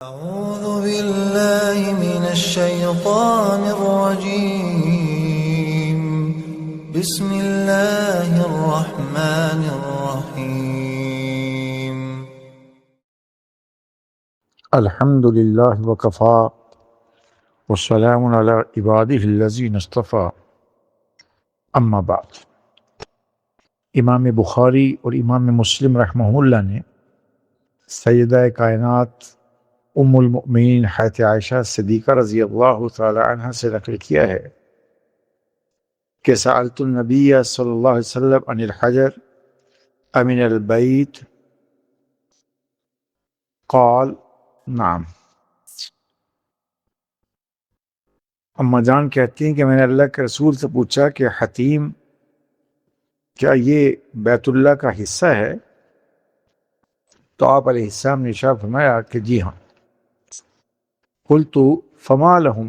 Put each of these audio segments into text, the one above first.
أعوذ بالله من الشيطان الرجيم. بسم الله الرحمن الرحيم. الحمد للہ وکفا والسلام علی عبادہ الذین اصطفیٰ اما بعد. امام بخاری اور امام مسلم رحمہ اللہ نے سیدہ کائنات ام المؤمنین حضرت عائشہ صدیقہ رضی اللہ تعالی عنہ سے نقل کیا ہے کہ سألت النبی صلی اللہ علیہ وسلم عن الحجر امن البیت قال نعم. اما جان کہتی ہیں کہ میں نے اللہ کے رسول سے پوچھا کہ حتیم کیا یہ بیت اللہ کا حصہ ہے؟ تو آپ علیہ السلام نے ارشاد فرمایا کہ جی ہاں. قلت فما لهم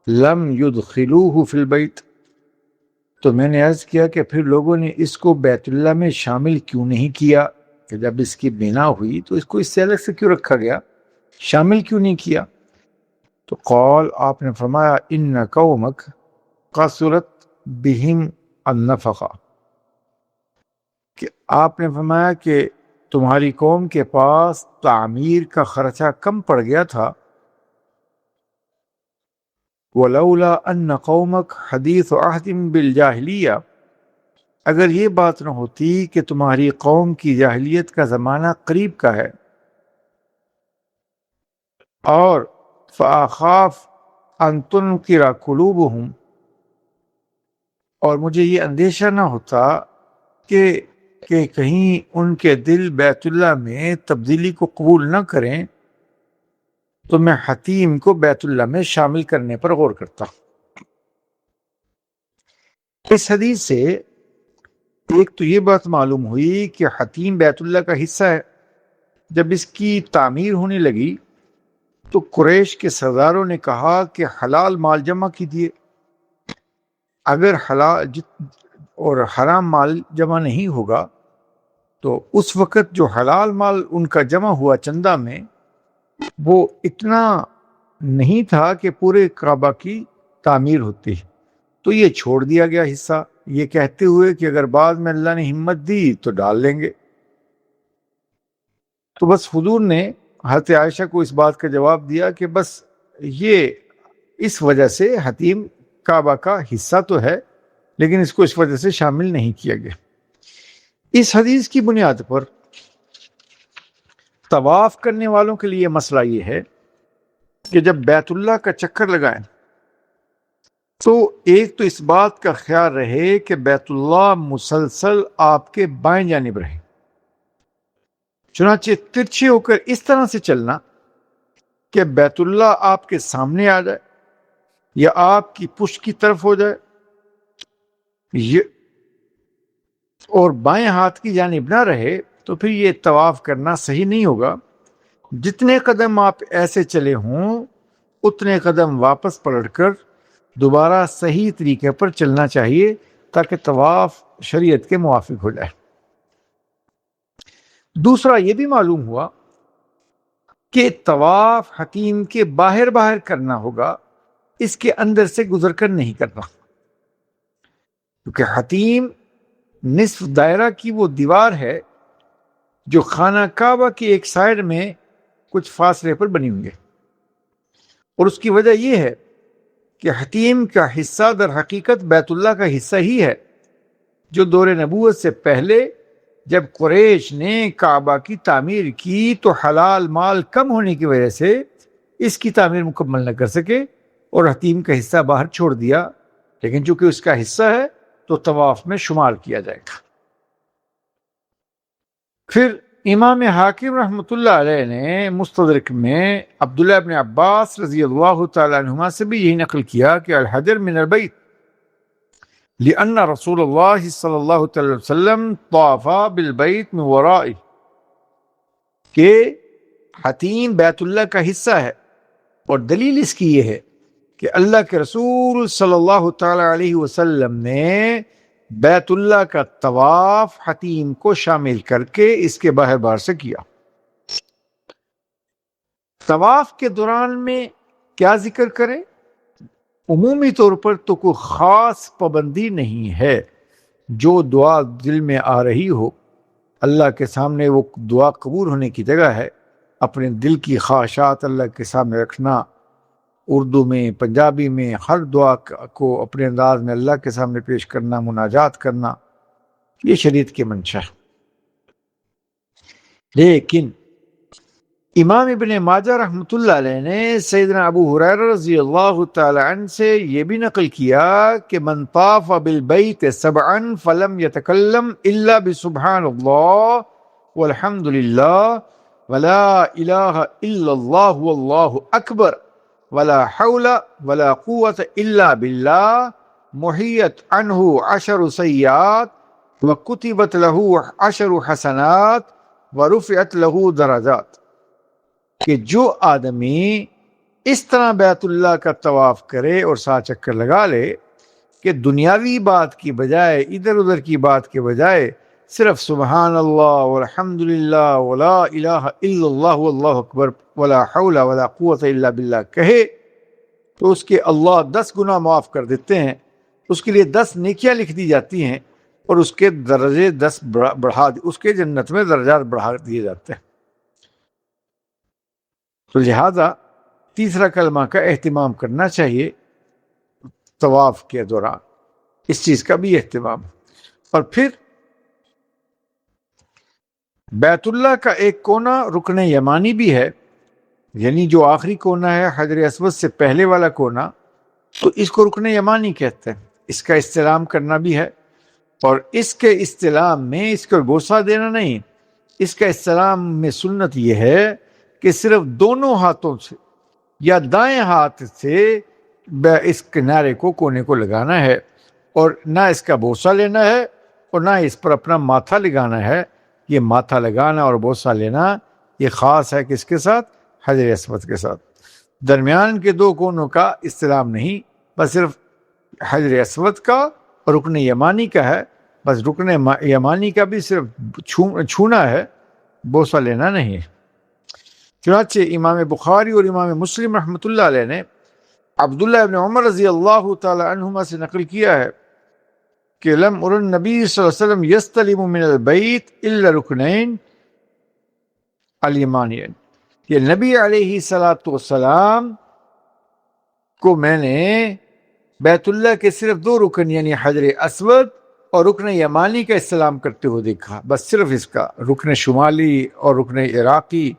لم يدخلوه في البیت، تو میں نے عرض کیا کہ پھر لوگوں نے اس کو بیت اللہ میں شامل کیوں نہیں کیا؟ کہ جب اس کی بنا ہوئی تو اس کو اس سے الگ سے کیوں رکھا گیا، شامل کیوں نہیں کیا؟ تو قال، آپ نے فرمایا ان قومک قصرت بہم النفقہ، کہ آپ نے فرمایا کہ تمہاری قوم کے پاس تعمیر کا خرچہ کم پڑ گیا تھا. ولولا ان قومک حدیث عہد بالجاہلیہ، اگر یہ بات نہ ہوتی کہ تمہاری قوم کی جاہلیت کا زمانہ قریب کا ہے، اور فاخاف ان تنکر قلوبہم، اور مجھے یہ اندیشہ نہ ہوتا کہ کہیں ان کے دل بیت اللہ میں تبدیلی کو قبول نہ کریں، تو میں حتیم کو بیت اللہ میں شامل کرنے پر غور کرتا. اس حدیث سے ایک تو یہ بات معلوم ہوئی کہ حتیم بیت اللہ کا حصہ ہے. جب اس کی تعمیر ہونے لگی تو قریش کے سرداروں نے کہا کہ حلال مال جمع کیجیے، اگر حلال اور حرام مال جمع نہیں ہوگا تو اس وقت جو حلال مال ان کا جمع ہوا چندہ میں وہ اتنا نہیں تھا کہ پورے کعبہ کی تعمیر ہوتی. تو یہ چھوڑ دیا گیا حصہ، یہ کہتے ہوئے کہ اگر بعد میں اللہ نے ہمت دی تو ڈال لیں گے. تو بس حضور نے حضرت عائشہ کو اس بات کا جواب دیا کہ بس یہ اس وجہ سے حتیم کعبہ کا حصہ تو ہے، لیکن اس کو اس وجہ سے شامل نہیں کیا گیا. اس حدیث کی بنیاد پر طواف کرنے والوں کے لیے مسئلہ یہ ہے کہ جب بیت اللہ کا چکر لگائیں تو ایک تو اس بات کا خیال رہے کہ بیت اللہ مسلسل آپ کے بائیں جانب رہے، چنانچہ ترچھے ہو کر اس طرح سے چلنا کہ بیت اللہ آپ کے سامنے آ جائے یا آپ کی پشت کی طرف ہو جائے، اور بائیں ہاتھ کی جانب نہ رہے، تو پھر یہ طواف کرنا صحیح نہیں ہوگا. جتنے قدم آپ ایسے چلے ہوں اتنے قدم واپس پلٹ کر دوبارہ صحیح طریقے پر چلنا چاہیے تاکہ طواف شریعت کے موافق ہو جائے. دوسرا یہ بھی معلوم ہوا کہ طواف حتیم کے باہر باہر کرنا ہوگا، اس کے اندر سے گزر کر نہیں کرنا، کیونکہ حتیم نصف دائرہ کی وہ دیوار ہے جو خانہ کعبہ کی ایک سائڈ میں کچھ فاصلے پر بنی ہوئی ہے. اور اس کی وجہ یہ ہے کہ حتیم کا حصہ در حقیقت بیت اللہ کا حصہ ہی ہے، جو دور نبوت سے پہلے جب قریش نے کعبہ کی تعمیر کی تو حلال مال کم ہونے کی وجہ سے اس کی تعمیر مکمل نہ کر سکے اور حتیم کا حصہ باہر چھوڑ دیا، لیکن چونکہ اس کا حصہ ہے تو طواف میں شمار کیا جائے گا. پھر امام حاکم رحمۃ اللہ علیہ نے مستدرک میں عبداللہ ابن عباس رضی اللہ تعالیٰ عنہما سے بھی یہی نقل کیا کہ الحجر من البیت لأن رسول اللہ صلی اللہ علیہ وسلم طاف بالبیت من ورائه، کہ حتیم بیت اللہ کا حصہ ہے، اور دلیل اس کی یہ ہے کہ اللہ کے رسول صلی اللہ تعالیٰ علیہ وسلم نے بیت اللہ کا طواف حتیم کو شامل کر کے اس کے باہر باہر سے کیا. طواف کے دوران میں کیا ذکر کریں؟ عمومی طور پر تو کوئی خاص پابندی نہیں ہے، جو دعا دل میں آ رہی ہو اللہ کے سامنے وہ دعا قبول ہونے کی جگہ ہے۔ اپنے دل کی خواہشات اللہ کے سامنے رکھنا، اردو میں، پنجابی میں، ہر دعا کو اپنے انداز میں اللہ کے سامنے پیش کرنا، مناجات کرنا، یہ شریعت کی منشا ہے۔ لیکن امام ابن ماجہ رحمۃ اللہ علیہ نے سیدنا ابو ہریرہ رضی اللہ تعالی عنہ سے یہ بھی نقل کیا کہ من طاف بالبیت سبعا فلم یتکلم الا بسبحان اللہ والحمد للہ ولا الہ الا اللہ واللہ اکبر ولا حول ولا قوة الا باللہ محیت عنہ 10 سیئات وکتبت لہ 10 حسنات ورفعت لہ درجات، کہ جو آدمی اس طرح بیت اللہ کا طواف کرے اور 100 چکر لگا لے کہ دنیاوی بات کی بجائے، ادھر ادھر کی بات کے بجائے صرف سبحان اللہ والحمد للہ ولا الہ الا اللہ واللہ اکبر ولا حول ولا قوة الا باللہ کہے تو اس کے اللہ 10 گناہ معاف کر دیتے ہیں، اس کے لیے 10 نیکیاں لکھ دی جاتی ہیں اور اس کے درجے 10 اس کے جنت میں درجات بڑھا دیے جاتے ہیں۔ تو لہذا تیسرا کلمہ کا اہتمام کرنا چاہیے طواف کے دوران، اس چیز کا بھی اہتمام۔ اور پھر بیت اللہ کا ایک کونا رکن یمانی بھی ہے، یعنی جو آخری کونا ہے حجر اسود سے پہلے والا کونا، تو اس کو رکن یمانی کہتے ہیں۔ اس کا استلام کرنا بھی ہے، اور اس کے استلام میں اس کو بوسہ دینا نہیں، اس کا استلام میں سنت یہ ہے کہ صرف دونوں ہاتھوں سے یا دائیں ہاتھ سے اس کنارے کو، کونے کو لگانا ہے، اور نہ اس کا بوسہ لینا ہے اور نہ اس پر اپنا ماتھا لگانا ہے۔ یہ ماتھا لگانا اور بوسہ لینا یہ خاص ہے کس کے ساتھ؟ حجر اسود کے ساتھ۔ درمیان کے 2 کونوں کا استلام نہیں، بس صرف حجر اسود کا اور رکن یمانی کا ہے، بس رکن یمانی کا بھی صرف چھونا ہے، بوسہ لینا نہیں ہے۔ چنانچہ امام بخاری اور امام مسلم رحمۃ اللہ علیہ نے عبداللہ ابن عمر رضی اللہ تعالی عنہما سے نقل کیا ہے کہ لم ار النبی صلی اللہ علیہ وسلم یستلم من البیت الا رکنین الیمانین، کہ نبی علیہ الصلوۃ والسلام کو میں نے بیت اللہ کے صرف 2 رکن یعنی حجر اسود اور رکن یمانی کا استلام کرتے ہوئے دیکھا، بس صرف اس کا، رکن شمالی اور رکن عراقی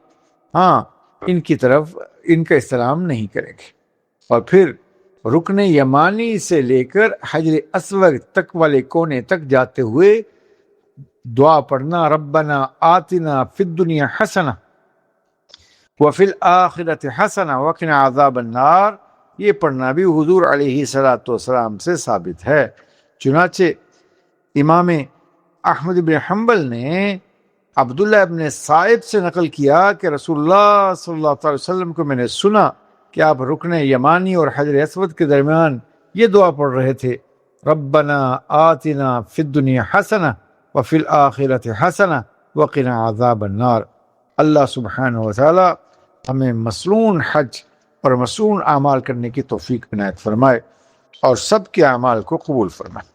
ہاں ان کی طرف ان کا استلام نہیں کریں گے۔ اور پھر رکن یمانی سے لے کر حجر اسود تک والے کونے تک جاتے ہوئے دعا پڑھنا، ربنا آتنا فی الدنیا حسنہ وفی الآخرۃ حسنہ وقنا عذاب النار، یہ پڑھنا بھی حضور علیہ الصلوۃ والسلام سے ثابت ہے۔ چنانچہ امام احمد بن حنبل نے عبداللہ ابن صائب سے نقل کیا کہ رسول اللہ صلی اللہ علیہ وسلم کو میں نے سنا کہ آپ رکن یمانی اور حجر اسود کے درمیان یہ دعا پڑھ رہے تھے، ربنا آتنا فی الدنیا حسنہ وفی الآخرۃ حسنہ وقنا عذاب النار۔ اللہ سبحانہ وتعالی ہمیں مسنون حج اور مسنون اعمال کرنے کی توفیق عنایت فرمائے اور سب کے اعمال کو قبول فرمائے۔